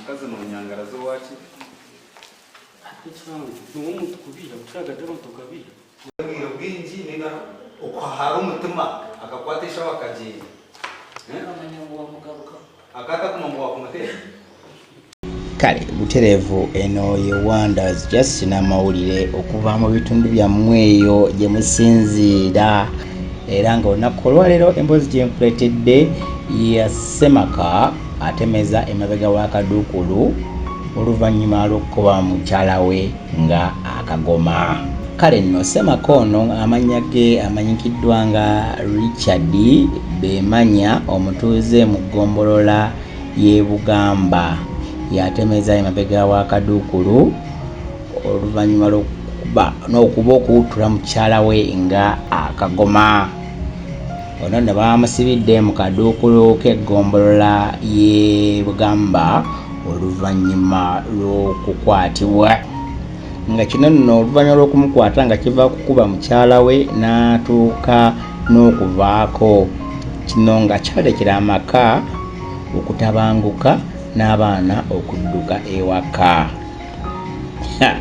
kazi no nyangara zo wachi nuwo muntu kubira utaga dero tokabira ngiro bwinji ninga ukwahara umutima akakwatisha wakagenda amanyango wa mugaruka akata kumambo wakumutera kale buterevu eno ye Wonders just na mawulire okuva mu bitundu byammwe eyo gye musinziira era nga olunaku olwaleero emboozi gye nkuleetedde ya Ssemaka atemeza emabega w'akaduukulu oluvannyuma lw'okuba mukyala we nga akagoma. Kale nno Ssemaka ono amannya ge amanyikiddwa nga Richard Bemanya omutuuze mu ggombolola y'e Bugamba yatemeza emabega w'akaduukulu oluvannyuma n'okuba okuwuttula mukyala we nga akagoma. Ono ne bamusibidde mu kaduukulu k'eggombolola y'e Bugamba oluvannyuma lw'okukwatibwa. Nga kino nno oluvannyuma lw'okumukwata nga kiva kukuba mukyala we n'atuuka n'okuvaako. Kino nga kyalekera amaka okutabanguka n'abaana okudduka ewaka.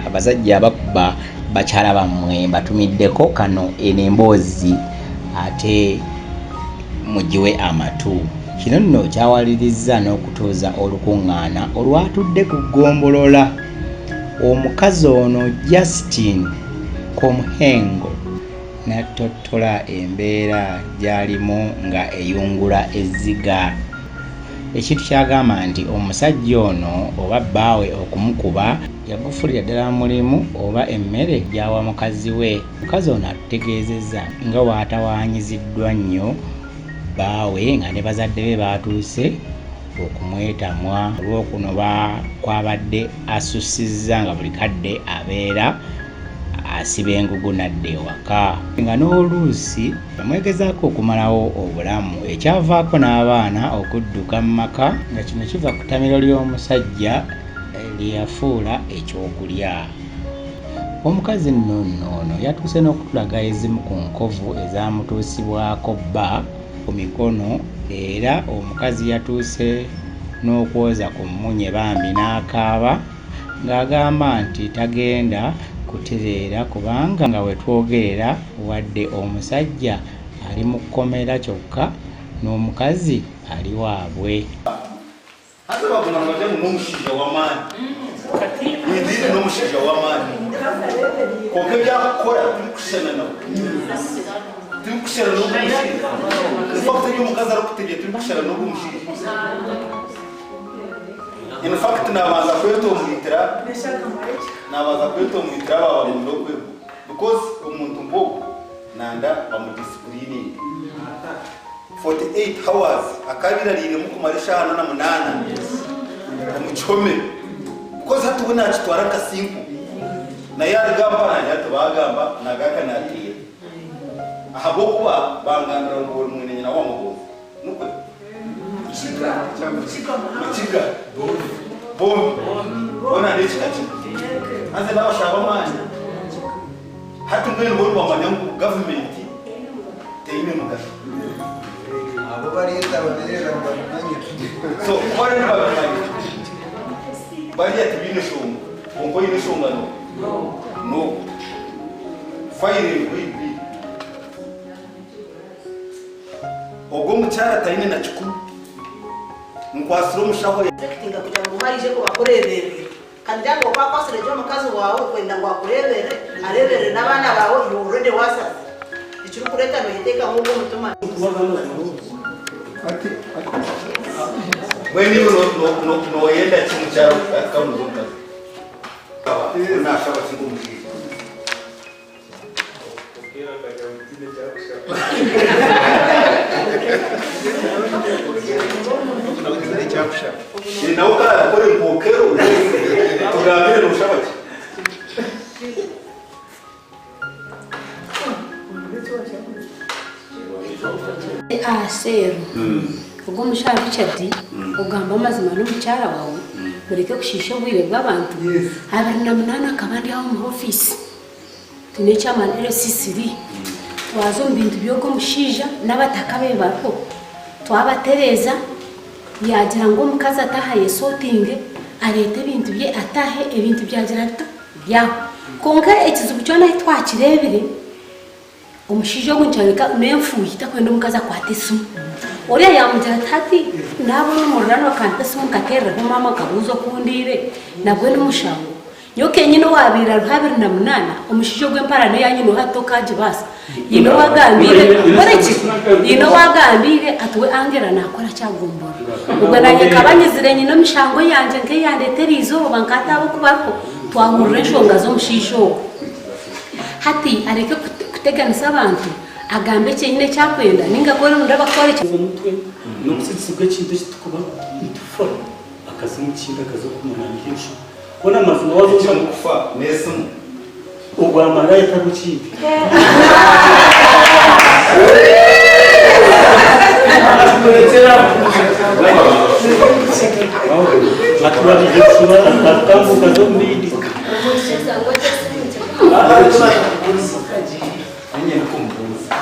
Abasajja abakuba bakyala bammwe batumiddeko kano eno emboozi ate mugiwe amatu. Kino nno kyawaliriza n'okutuuza olukuŋŋaana olwatudde ku ggombolola. Omukazi ono Justin Komuhengo n'attottola embeera gy'alimu nga eyungula ezziga. Ekintu kyagamba nti omusajja ono oba bbaawe okumukuba yagufulira ddala mulimu oba emmere gy'awa mukazi we. Mukazi ono atutegeezezza nga bw'atawaanyiziddwa nnyo bbaawe nga ne bazadde be baatuuse okumwetamwa olw'okuno kwabadde asusizza nga buli kadde abeera asiba engugu nadda ewaka. Nga n'oluusi yamwegezaako okumalawo obulamu ekyavaako n'abaana okudduka mu maka nga kino kiva ku ttamiro ly'omusajja lye yafuula ekyokulya. Omukazi nno ono yatuuse n'okutulaga ezimu ku nkovu ezamutuusibwako bba ku mikono era omukazi yatuuse n'okwoza ku mmunye bambi n'akaaba ng'agamba nti tagenda kutereera kubanga nga we twogerera wadde omusajja ali mu kkomera kyokka n'omukazi ali waabwe. ate baguma nabadde n'omusajja w'amaanyi ndiri n'omusajja w'amaanyi konka ebyakukola turikusena nawe turikusena n'obumushiija infact y'omukazi arikutegeye turikusena n'obumushiija infact nabanza kwetomwitira baba mundo kwebo because omuntu mbogo nanda bamudisciplining 48 hours akabirarire mu kumarisha hano na munana amuchome because hatubona kitwara kasimpu na yarigamba na yatubagamba nagaka natire ahabo kuba bangandira ngo mwene nyina wa mugo nuko chika bombi bona ndechikachi anze n'abashaba manje hatu mwene bo bamanyangu government teine mugaso abo bariyeta baberera bamanye so kwari babanye bari atibine shonga kongo ine shonga no fire we ogo mucyara taine na chikuru nkwasiro mushaho tinga kugira ngo marije ko bakorebere kandi ngo kwakosere jo mukazi wawe kwenda ngo akurebere arebere n'abana bawe you already wasa ikiri kureta no yiteka nk'uko mutuma ati when you no yenda chimucharo akamu zonka na shaba chingu mushi Inauka kore mpokero tugambire no shabati seru ubwo mushaka Richard ugamba amazima n'umucyara wawe mureke kushisha ubwire bw'abantu abari na munana kabandi aho mu office tune chairman LCCD twazo mbintu byoko mushija n'abatakabe bako twabatereza yagira ngo mukaza atahaye sorting arete ebintu bye atahe ebintu byagira ata byaho konka ekizibu kyona twakirebire omushijo gw'inkyareka nemfuyi takwenda omukazi akwata esimu oriya yamugira ati nabona omururano akanta esimu nkatereraho mama kabuuza okundire nabwe n'omushango nyo kenyine wabira ruhabiri na munana omushijo gw'emparano yanyine hato kagibasa yino wagambire koreki yino wagambire atuwe angera nakora cyagumbura ubwo nanye kabanyizire nyine omushango yanje nke yandetera izoba nkatabo kubako twahurira enshonga z'omushijo hati areke kuteganisa abantu agambe cyenyine cyakwenda ninga gore ndaba kore cyo mutwe no gusitsuka kintu kitukuba ntufora akazi mukinda kazo kumunangisha kona mazina wazo kufa nesumu ugwamara yatagukinda atubari yesura atakambuka zo mbindi Nenye kumbuza.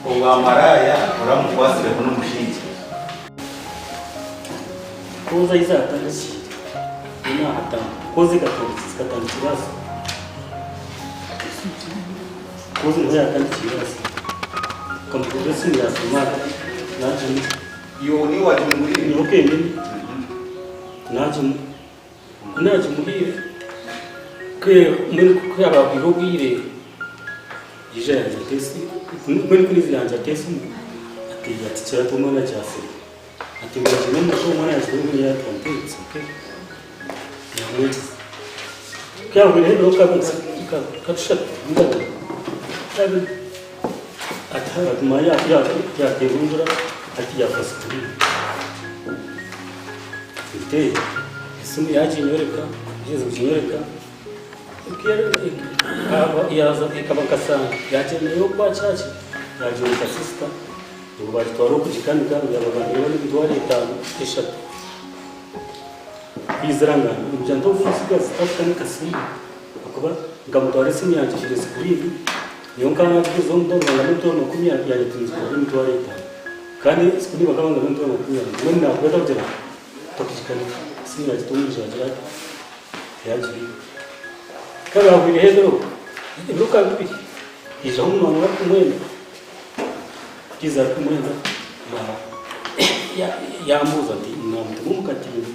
Owa maraya uramukwasire kuno mushinji. koza izatangisi ina hata kozi katangisi kibazo kozi ndio yatangisi kibazo komprogresi ya sumara naje Yo ni wa jumuri. ni okay nini naje muhire ke muri kuyaba kwirogire ije ya tesi muri kuri ziranja tesi ati yatira tumana cyase ati ngajime nasho mwana yazwe ya tantetse okay yamwezi kya bure ndo kabisa katusha ndaba tabi atara kumaya ya terundura ati ya fasituri ite isimu yaje nyoreka yezo nyoreka yaza ikabakasanga yakeneye kwa chachi yaje ukasista ubwo batwara kujikani kandi yababantu bari bitwara itanu eshatu biziranga ibyanto fusiga zitafukani kasimu akuba ngamutwara simu yanje kigeze kuri ibi niyo nkana bizo ndo ngamuto no kumya yaje tunzi kuri mitwara itanu kandi sikuni bakabanga ndo no kumya mwe na kwenda kujana tokijikani simu yaje tumuje yaje kaba buri hedro iruka bibi izo umuntu wa kumwenda kiza kumwenda ya muza ndi namuntu mumukatini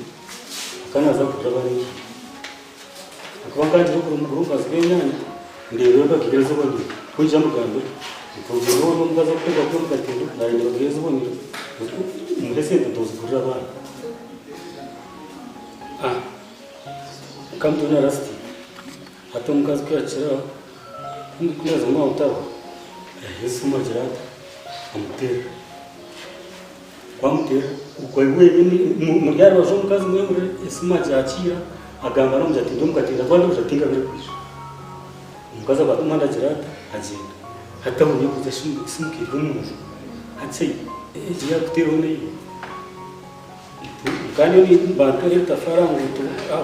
akanaza kutabani akabanga ndi kurumba zgenyana ndero bakigezo bandi kunja mugando tuziro no mugaza kwega kumukatini ndari bakigezo bandi mudese tuzigurira bana kamtuna rasti hato mukazi kwakira kuneza mu utaba Yesu majirata amutera kwamutera uko wenyine muryari waje mukazi mwemure Yesu majakira agamba no mujati ndumukatira kwandi ujatinga biri kwisha mukazi abatumanda jirata agenda hatabunye kuza simukira umuntu hatse ejiya kuteraone kandi ni bantu reta faranga tu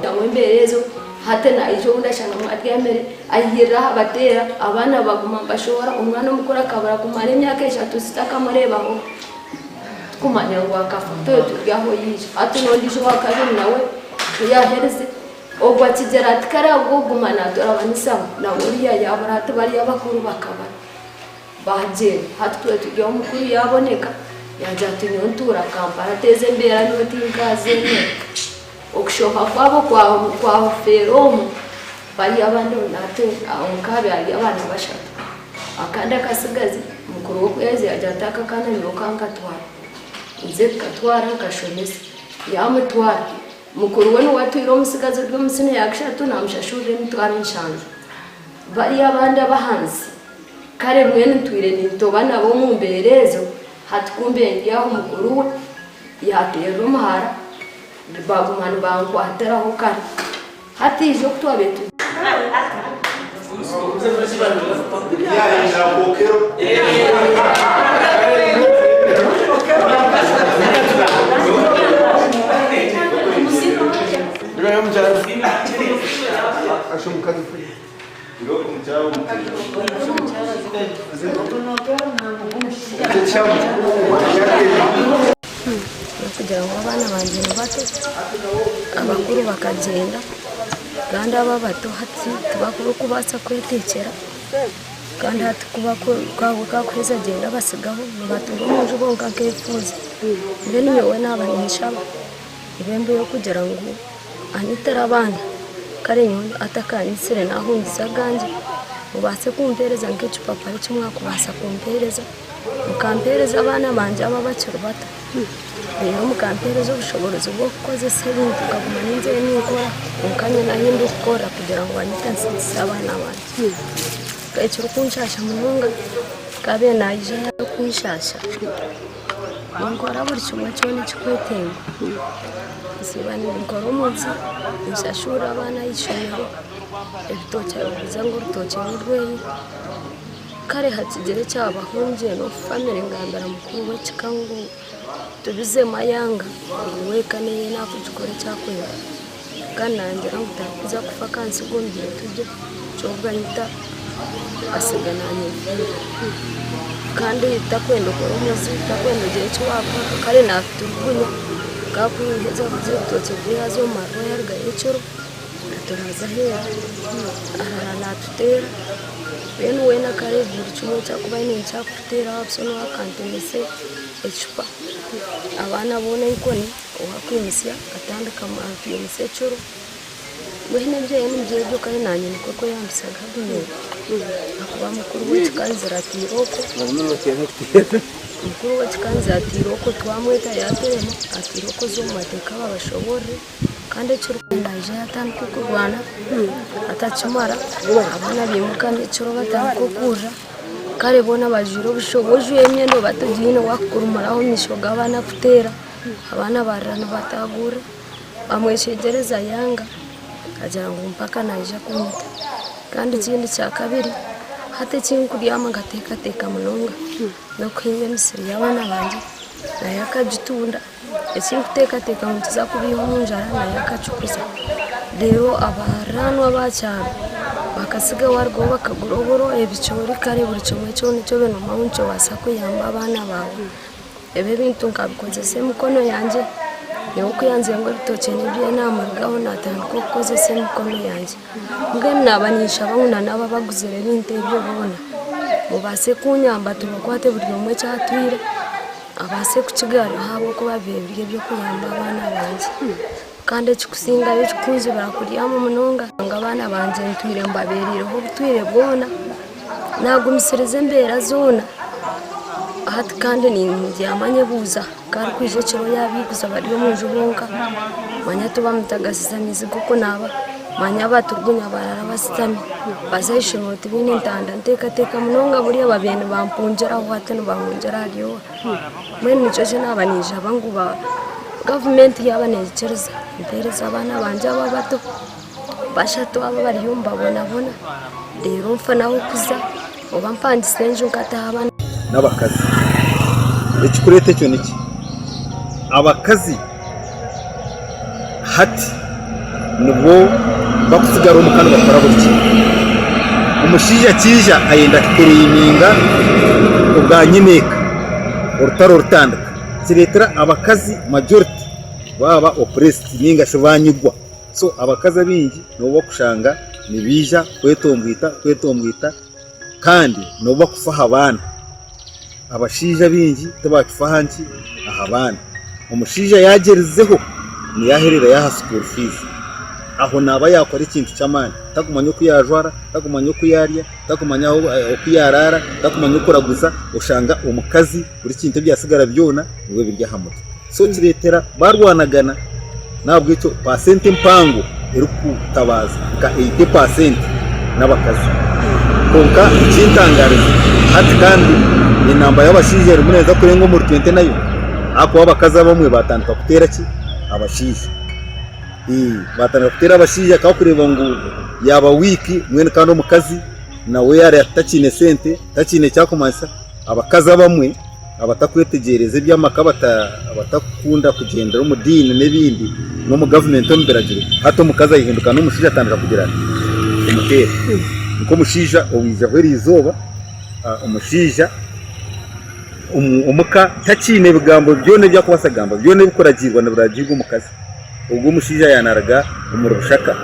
amwemberezo hatena ijo ndashanga mwatyamere ayira batera abana baguma bashobora umwana umukora akabara kumara imyaka 3 sitakamurebaho kumanya ngo akafoto turyaho yije ati nondisho wakabiri nawe yahereze ogwa kigera atkara gugumana dorabanisa na uriya yabara atbari abakuru bakabara baje hatwe tujya umukuru yaboneka yaje atinyontura kampara teze mbera n'utingaze okushoka kwabo kwa feromu bali abantu nate aunkabe ali abana bashatu akanda kasigazi mukuru wokwezi ajataka kana nyokanga twara nze katwara kashomese yamutwara mukuru we watwira umusigazi rw'umusine yakishatu namushashuje mutwara inshanzu bali abandi abahanzi kare mwene twire nitobana bo mumberezo hatkumbe yaho mukuru we yatera umuhara bagumana bankwateraho kare hati ijo kutwabetu Ya ina bokero. Ndio mjana. Ashumkazi free. Ndio kumchao no kugira ngo abana banjye bato abakuru bakagenda kandi aba bato hati tubakuru kubasa kwetekera kandi hati kuba kweza agenda basigaho batunga mu nzu bonka kefuza mbe niyowe n'abanisha ibembo yo kugira ngo anitera abana kare nyundo atakanisire nahungiza ganje ubase kumpereza nk'icupapa cy'umwaka ubasa kumpereza mukampereza abana banje aba bakiri bato rero mukampereza ubushobozi bwo gukoza ibintu tukaguma n'inzira n'ikora mukanya nahindi gukora kugira ngo banitansize abana banje kayiciro kunshasha mununga kabe naje kunshasha ngora buri kimwe cyone kikwetemba sibani ngora umunsi nshashura abana yishomero ebitoke biza ngo rutoke n'urweyi kare hakigere cyabahungiye no family ngambara mukuru we kikangu tubize mayanga wekaneye nakugikora cyakwenda kanange angutakuza kufa kansi gombye tujye cyobwanyita asigananye kandi takwenda ko umuzi takwenda gihe cyo wapfa kare nafite urugunya kakwiheza kuzotoke byazo marwa yarga yicoro turaza hera arara natutera bene wena kare buri kimwe cyakuba ni cyakutera absono akantemese echupa abana bone ikoni wakwimisia atandika mafi yemesechoro wene byo byo kare nanye niko yambisaga bino akuba mukuru w'ikanzira tiroko mukuru w'ikanzira tiroko twamweta yateremo atiroko zo mateka babashobore kandi cyo ndaje yatanko kurwana atachimara abana bimuka n'icyo batanko kuja kare bona bajiro bushoboje emyendo batugine wakurumaraho mishoga abana kutera abana barana batagura bamweshegereza yanga kajya ngo mpaka naje kumita kandi ikindi cya kabiri hate kinkuriyama ngateka munonga no kwinga misiri y'abana banje nayakajitunda ekinteka mutiza kubihunjara nayakacukuza rero abarano abacyaro bakasiga warwo bakaguroboro ebicori kare buri kimwe cyone cyo beno mawunco wasako yamba abana bawe ebe bintu ngabikoze mukono yanje niwo kuyanze ngo bitoke n'ibyo namargaho natanko koze mukono yanje ngene nabanisha banguna naba baguzere binte ibyo bona mubase kunyamba tubakwate buri umwe cyatwire abase kukigara habo ko babebye byo kuyamba abana banje kandi kikusinga bikunze barakuriyamo munonga ngo abana banje ntwire mbaberireho butwire bwona nagumisereze mbera zona hati kandi ni njyamanye buza kandi kwije cyo yabiguza bari mu jubonka manya tuba mutagasiza mizigo ko naba manya baturgunya barara basitami bazayishimoti bini ntanda nteka munonga buriya babene bampunjera aho hate no bampunjera ariyo mwe nico je nabanije abanguba government yabanekereza impereza abana banje ababato bashatu aba bari yumba bona rero mfa naho kuza oba mpandise nje ukataha n'abakazi ekikurete cyo niki abakazi hati nubo bakusigara umukano bakora gutya umushija kija ayenda kuruyininga ubwanyineka urutaro rutandaka kiretera abakazi majority baba oppressed ninga shobanyugwa so abakazi abingi nubo kushanga nibija kwetombwita kandi nubo kufaha abana abashija bingi tabakifahanki ahabana umushija yagerezeho niyaherera yaha school fees aho naba yakora ikintu cy'amani takumanya uko yajwara takumanya uko yarya takumanya aho kuyarara takumanya uko raguza ushanga umukazi buri kintu byasigara byona niwe birya hamuto so kiretera barwanagana nabwo icyo percent mpango iri kutabaza ka 80% n'abakazi konka ikintangariza hati kandi ni namba y'abashije rumuneza kurenga mu 20 nayo ako abakaza bamwe batandika kutera ki abashije batandika kutera abashije akakureba ngo yaba wiki mwene kandi umukazi nawe yari atakine sente takine cyakomasa abakaza bamwe abatakwetegereze by'amakabata abatakunda kugendera mu dini n'ibindi no mu government omberagira hato mukaza yihinduka n'umushije atandika kugira umutera uko mushija owija hweri izoba umushija umuka takine bigambo byone bya kubasagamba byone bikoragirwa na buragirwa umukazi ubwo mushija yanaraga umuru bushaka